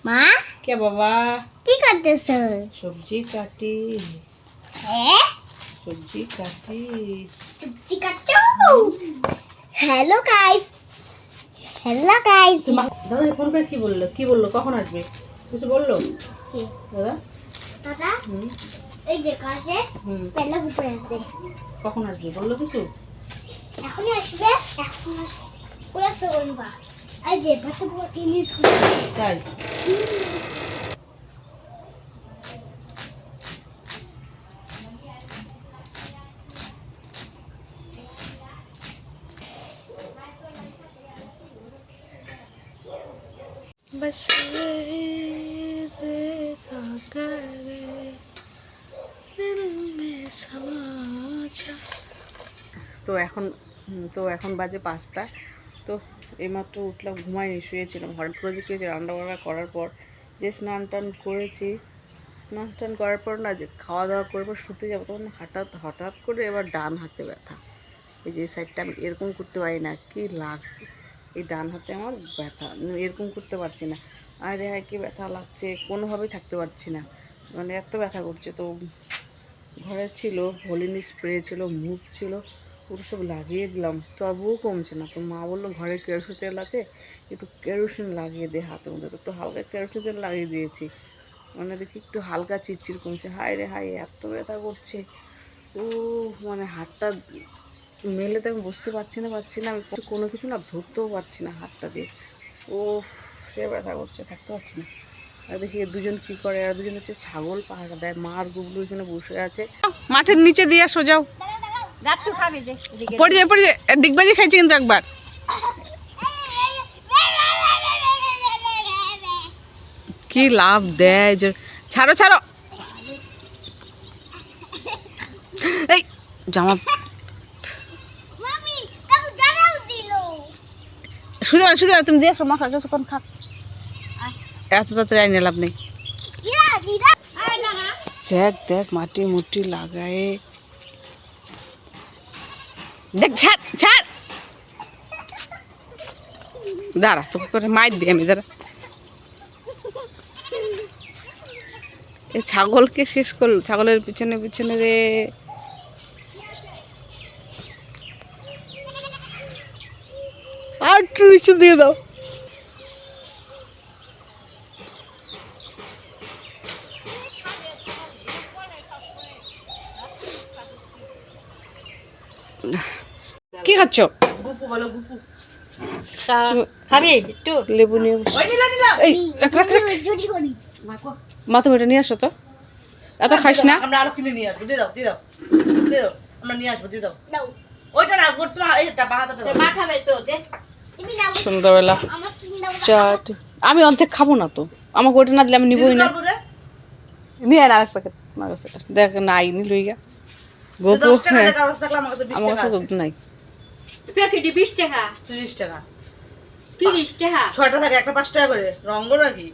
মা কে বাবা কি করতেছ? সবজি কাটি। হ্যাঁ সবজি কাটি। সবজি কাটো। Hello guys, hello guys. দাদা ফোন করে কি বললো কখন আসবে কিছু বললো দাদা? দাদা এই যে কাজে পেলা উপরে আছে, কখন আসবে বললো কিছু? এখনই আসবে, এখন আসবে। কোলা তো বলবা এই যে বাচ্চা পুরো টেনিস তাই बस তো এখন বাজে 5টা। তো এইমাত্র উঠলাম, ঘুমাইনি, শুয়েছিলাম। হঠাৎ করে যে কি হয়েছে, রান্নাবান্না করার পর যে স্নান টান করেছি, স্নান টান করার পর না যে খাওয়া দাওয়া করবো শুতে যাবো, তখন হঠাৎ করে এবার ডান হাতে ব্যথা। এই যে সাইডটা আমি এরকম করতে পারি না, কি লাগছে এই ডান হাতে আমার ব্যথা, এরকম করতে পারছি না। আর কি ব্যথা লাগছে, কোনোভাবেই থাকতে পারছি না, মানে এত ব্যথা করছে। তো ঘরে ছিল ভলিনি স্প্রে ছিল, মুভ ছিল, ওগুলো সব লাগিয়ে দিলাম, তবুও কমছে না। তো মা বললো ঘরে কেরোসিন তেল আছে, একটু কেরোসিন লাগিয়ে দে হাতের মধ্যে। তো একটু হালকা কেরোসিন তেল লাগিয়ে দিয়েছি, মানে দেখি একটু হালকা চিরচির কমছে। হায় রে হায়, এত ব্যথা করছে। ও মানে হাতটা মেলে তো আমি বুঝতে পারছি না আমি কোনো কিছু না ধরতেও পারছি না হাতটা দিয়ে। ও সে ব্যথা করছে, থাকতে পারছি না। আর দেখি দুজন কি করে, আর দুজন হচ্ছে ছাগল পাহারা দেয়। মা আর গুবলু এখানে বসে আছে মাঠের নিচে দিয়ে আসো, যাও পড়ে যায় ডিগবাজি খাইছে কিন্তু একবার। কি লাভ দেয়, ছাড়ো এই জামা শুধু তুমি দিয়ে আসো, মা খা যখন খা, এত তাড়াতাড়ি আইনে লাভ নেই। দেখ মাটি মুটি লাগায়, দেখ ছাড় দাঁড়া, তোকে করে মাইর দিই আমি, দাঁড়া। এই ছাগলকে শেষ করল, ছাগলের পিছনে রে। আর কিছু দিয়ে দাও। কি খাচ্ছ? লেবু নিয়ে মা, তুমি এটা নিয়ে আসো তো, এত খাইস না। আমরা আরো কিনে নিয়ে আসবো, দিয়ে দাও আমরা নিয়ে আসবো, দিয়ে দাও ওইটা না, এইটা বাহাদাটা মা খাবে তো, দে। সন্ধ্যাবেলা চাট, আমি অর্ধেক খাবো না তো, আমাকে ওইটা না দিলে আমি নিবই না। নিয়ে আয় আরেক প্যাকেট, আমার কাছে দেখ নাই নিলই গা গোপু। হ্যাঁ আমার কাছে দুধ নাই। 20 টাকা 30 টাকা 30 টাকা 6টা থাকে, একটা 5 টাকা করে রঙ নাকি।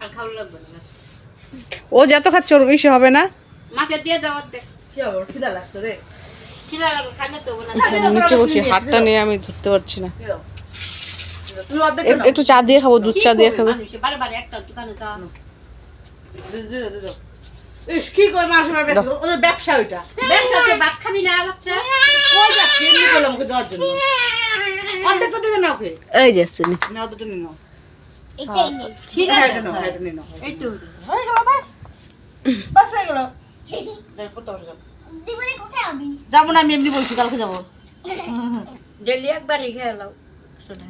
আর খাওয়া লাগবে না, ও যত খাচ্ছে ওর বেশি হবে না। মাকে দিয়ে দাও, কি হবে, খিদা লাগতো রে, খিদা লাগলো খাবে তো না। নিচে বসে হাতটা নিয়ে আমি ধরতে পারছি না। তুমি অর্ধেক একটু চা দিয়ে খাবো, দুধ চা দিয়ে খাবো। বারে একটা দোকানে দাও, ইস কি কই মাসের ব্যবসা, ওদের ব্যবসা, ওইটা ব্যবসাতে ভাত খাবি না বাচ্চা, কই যাচ্ছে এমনি করলাম ওকে দেওয়ার জন্য। অর্ধেক করে দে না ওকে, এই যে আসছে নাও দুটো নিয়ে নাও, ঠিক আছে এটা নাও, এটা নিয়ে নাও, এই তো হয়ে গেল, বাস হয়ে গেল। দেখো তো দিবনি কোথায় আমি যাবো না, আমি এমনি বলছি কালকে যাবো। ডেলি একবার লিখে এলাও শোনা।